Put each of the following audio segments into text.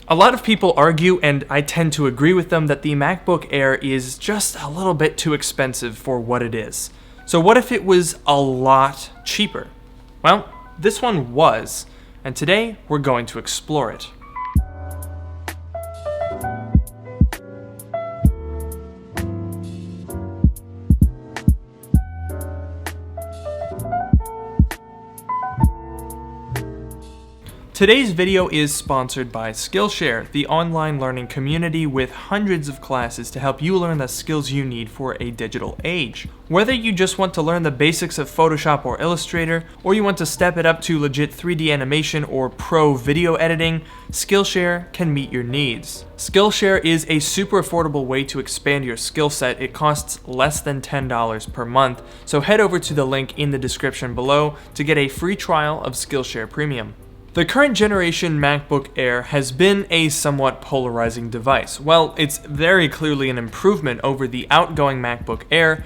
A lot of people argue, and I tend to agree with them, that the MacBook Air is just a little bit too expensive for what it is. So what if it was a lot cheaper? Well, this one was, and today we're going to explore it. Today's video is sponsored by Skillshare, the online learning community with hundreds of classes to help you learn the skills you need for a digital age. Whether you just want to learn the basics of Photoshop or Illustrator, or you want to step it up to legit 3D animation or pro video editing, Skillshare can meet your needs. Skillshare is a super affordable way to expand your skill set. It costs less than $10 per month, so head over to the link in the description below to get a free trial of Skillshare Premium. The current generation MacBook Air has been a somewhat polarizing device. While it's very clearly an improvement over the outgoing MacBook Air,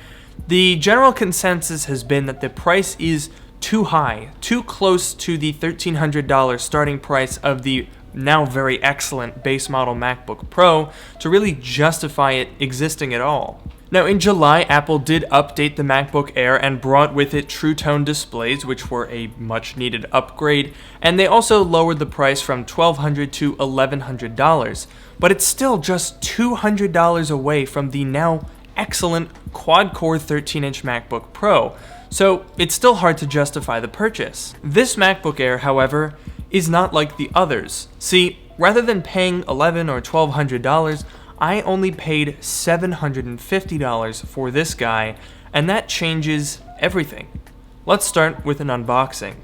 the general consensus has been that the price is too high, too close to the $1,300 starting price of the now very excellent base model MacBook Pro to really justify it existing at all. Now, in July, Apple did update the MacBook Air and brought with it True Tone displays, which were a much needed upgrade, and they also lowered the price from $1,200 to $1,100, but it's still just $200 away from the now excellent quad-core 13-inch MacBook Pro, so it's still hard to justify the purchase. This MacBook Air, however, is not like the others. See, rather than paying $1,100 or $1,200, I only paid $750 for this guy, and that changes everything. Let's start with an unboxing.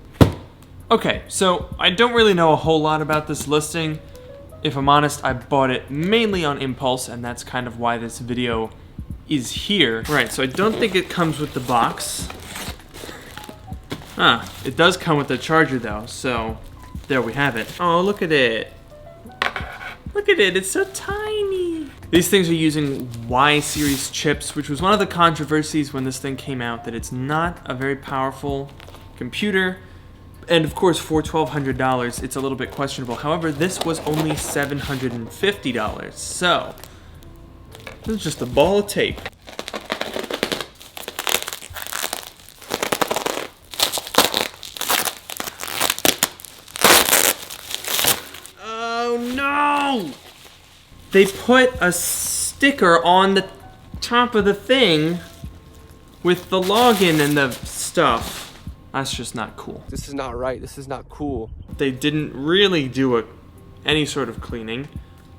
Okay, so I don't really know a whole lot about this listing. If I'm honest, I bought it mainly on impulse, and that's kind of why this video is here. Right, so I don't think it comes with the box. It does come with the charger though, so there we have it. Oh, look at it. Look at it, it's so tiny. These things are using Y-series chips, which was one of the controversies when this thing came out, that it's not a very powerful computer. And of course, for $1,200, it's a little bit questionable. However, this was only $750, so this is just a ball of tape. No! They put a sticker on the top of the thing with the login and the stuff. That's just not cool. This is not right. This is not cool. They didn't really do any sort of cleaning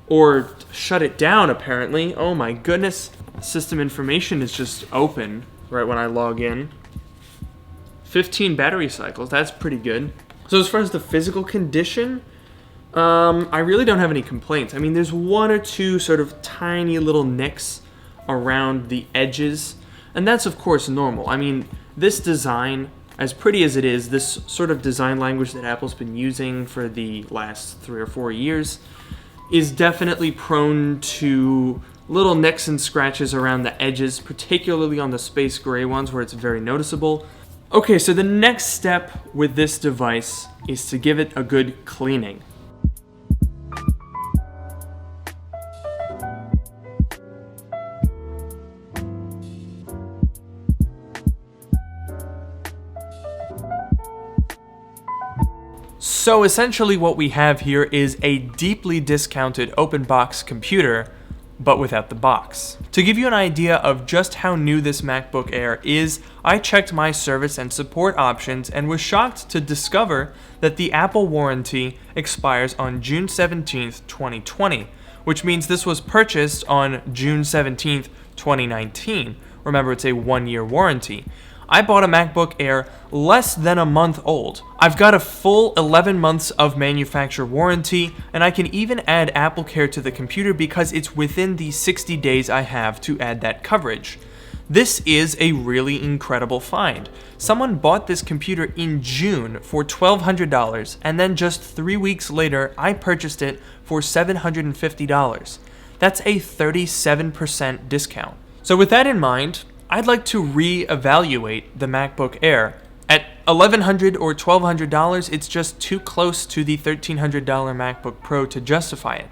or shut it down, apparently. Oh my goodness. System information is just open right when I log in. 15 battery cycles. That's pretty good. So as far as the physical condition, I really don't have any complaints. I mean, there's one or two sort of tiny little nicks around the edges, and that's of course normal. I mean, this design, as pretty as it is, this sort of design language that Apple's been using for the last 3 or 4 years, is definitely prone to little nicks and scratches around the edges, particularly on the space gray ones where it's very noticeable. Okay, so the next step with this device is to give it a good cleaning. So essentially what we have here is a deeply discounted open box computer, but without the box. To give you an idea of just how new this MacBook Air is, I checked my service and support options and was shocked to discover that the Apple warranty expires on June 17th, 2020, which means this was purchased on June 17th, 2019. Remember, it's a 1-year warranty. I bought a MacBook Air less than a month old. I've got a full 11 months of manufacturer warranty, and I can even add AppleCare to the computer because it's within the 60 days I have to add that coverage. This is a really incredible find. Someone bought this computer in June for $1,200, and then just 3 weeks later, I purchased it for $750. That's a 37% discount. So with that in mind, I'd like to re-evaluate the MacBook Air At $1,100 or $1,200, it's just too close to the $1,300 MacBook Pro to justify it.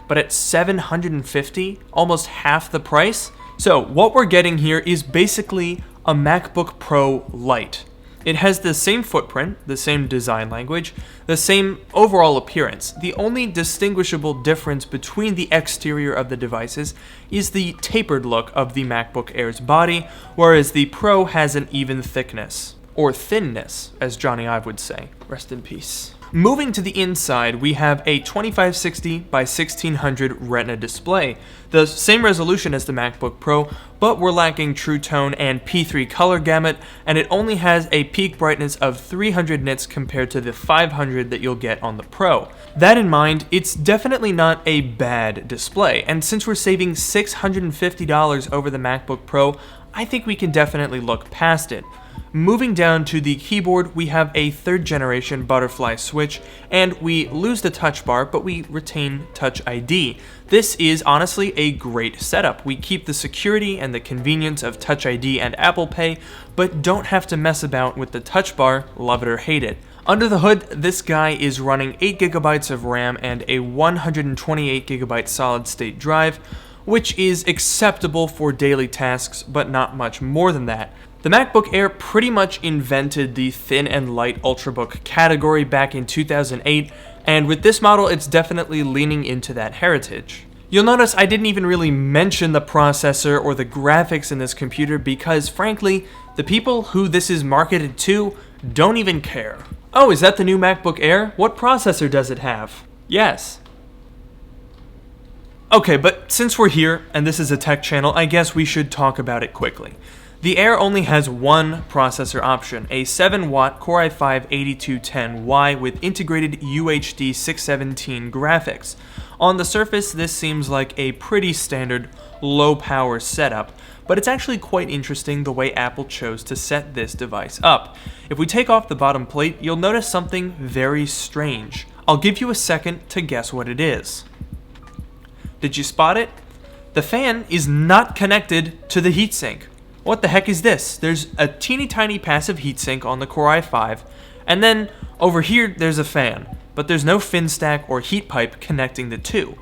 But at $750, almost half the price? So what we're getting here is basically a MacBook Pro Lite. It has the same footprint, the same design language, the same overall appearance. The only distinguishable difference between the exterior of the devices is the tapered look of the MacBook Air's body, whereas the Pro has an even thickness. Or thinness, as Johnny Ive would say. Rest in peace. Moving to the inside, we have a 2560 by 1600 Retina display, the same resolution as the MacBook Pro, but we're lacking True Tone and P3 color gamut, and it only has a peak brightness of 300 nits compared to the 500 that you'll get on the Pro. That in mind, it's definitely not a bad display, and since we're saving $650 over the MacBook Pro, I think we can definitely look past it. Moving down to the keyboard, we have a 3rd generation butterfly switch, and we lose the touch bar, but we retain Touch ID. This is honestly a great setup. We keep the security and the convenience of Touch ID and Apple Pay, but don't have to mess about with the touch bar, love it or hate it. Under the hood, this guy is running 8GB of RAM and a 128GB solid-state drive, which is acceptable for daily tasks, but not much more than that. The MacBook Air pretty much invented the thin and light ultrabook category back in 2008, and with this model it's definitely leaning into that heritage. You'll notice I didn't even really mention the processor or the graphics in this computer because, frankly, the people who this is marketed to don't even care. Oh, is that the new MacBook Air? What processor does it have? Yes. Okay, but since we're here, and this is a tech channel, I guess we should talk about it quickly. The Air only has one processor option, a 7-watt Core i5-8210Y with integrated UHD 617 graphics. On the surface, this seems like a pretty standard low-power setup, but it's actually quite interesting the way Apple chose to set this device up. If we take off the bottom plate, you'll notice something very strange. I'll give you a second to guess what it is. Did you spot it? The fan is not connected to the heatsink. What the heck is this? There's a teeny tiny passive heatsink on the Core i5, and then over here there's a fan, but there's no fin stack or heat pipe connecting the two.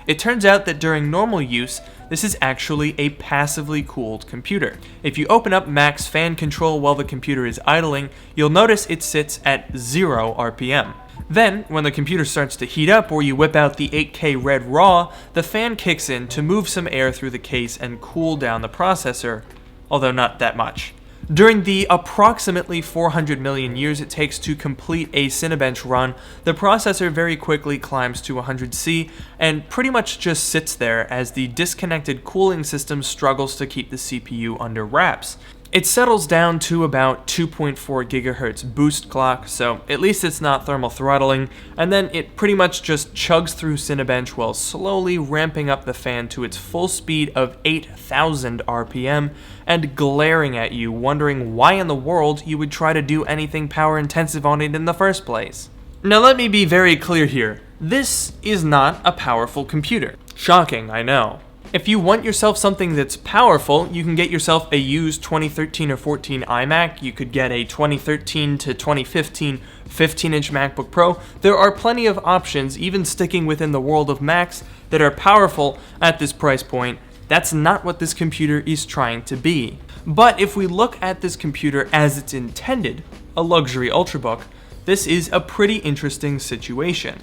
It turns out that during normal use, this is actually a passively cooled computer. If you open up Mac's fan control while the computer is idling, you'll notice it sits at 0 RPM. Then, when the computer starts to heat up or you whip out the 8K Red RAW, the fan kicks in to move some air through the case and cool down the processor, although not that much. During the approximately 400 million years it takes to complete a Cinebench run, the processor very quickly climbs to 100C and pretty much just sits there as the disconnected cooling system struggles to keep the CPU under wraps. It settles down to about 2.4 GHz boost clock, so at least it's not thermal throttling, and then it pretty much just chugs through Cinebench while slowly ramping up the fan to its full speed of 8,000 RPM and glaring at you, wondering why in the world you would try to do anything power intensive on it in the first place. Now let me be very clear here. This is not a powerful computer. Shocking, I know. If you want yourself something that's powerful, you can get yourself a used 2013 or 14 iMac, you could get a 2013 to 2015 15-inch MacBook Pro. There are plenty of options, even sticking within the world of Macs, that are powerful at this price point. That's not what this computer is trying to be. But if we look at this computer as it's intended, a luxury ultrabook, this is a pretty interesting situation.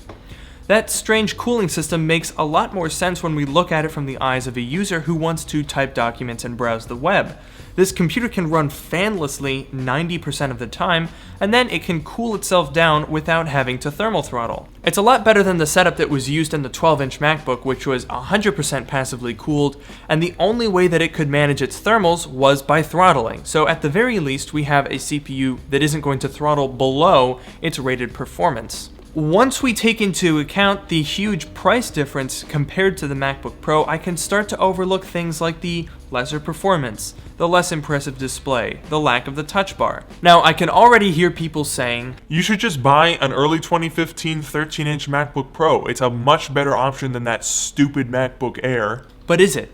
That strange cooling system makes a lot more sense when we look at it from the eyes of a user who wants to type documents and browse the web. This computer can run fanlessly 90% of the time, and then it can cool itself down without having to thermal throttle. It's a lot better than the setup that was used in the 12-inch MacBook, which was 100% passively cooled, and the only way that it could manage its thermals was by throttling. So at the very least, we have a CPU that isn't going to throttle below its rated performance. Once we take into account the huge price difference compared to the MacBook Pro, I can start to overlook things like the lesser performance, the less impressive display, the lack of the touch bar. Now, I can already hear people saying, "You should just buy an early 2015 13-inch MacBook Pro. It's a much better option than that stupid MacBook Air." But is it?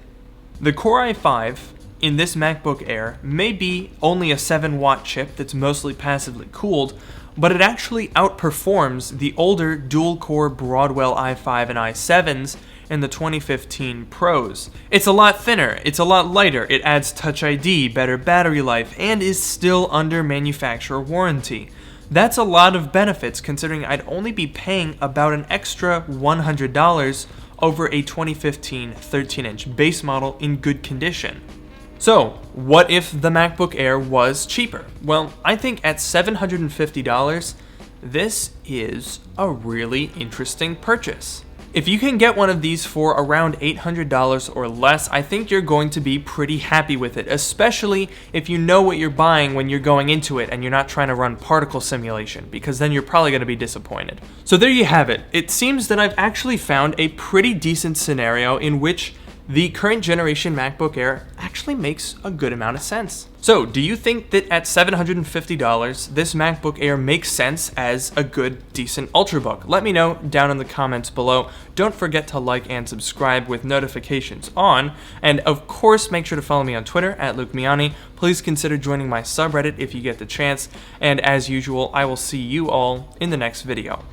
The Core i5 in this MacBook Air may be only a 7-watt chip that's mostly passively cooled, but it actually outperforms the older dual-core Broadwell i5 and i7s in the 2015 Pros. It's a lot thinner, it's a lot lighter, it adds Touch ID, better battery life, and is still under manufacturer warranty. That's a lot of benefits considering I'd only be paying about an extra $100 over a 2015 13-inch base model in good condition. So, what if the MacBook Air was cheaper? Well, I think at $750, this is a really interesting purchase. If you can get one of these for around $800 or less, I think you're going to be pretty happy with it, especially if you know what you're buying when you're going into it and you're not trying to run particle simulation, because then you're probably going to be disappointed. So there you have it. It seems that I've actually found a pretty decent scenario in which the current generation MacBook Air actually makes a good amount of sense. So, do you think that at $750, this MacBook Air makes sense as a good, decent ultrabook? Let me know down in the comments below. Don't forget to like and subscribe with notifications on, and of course, make sure to follow me on Twitter at Miani. Please consider joining my subreddit if you get the chance, and as usual, I will see you all in the next video.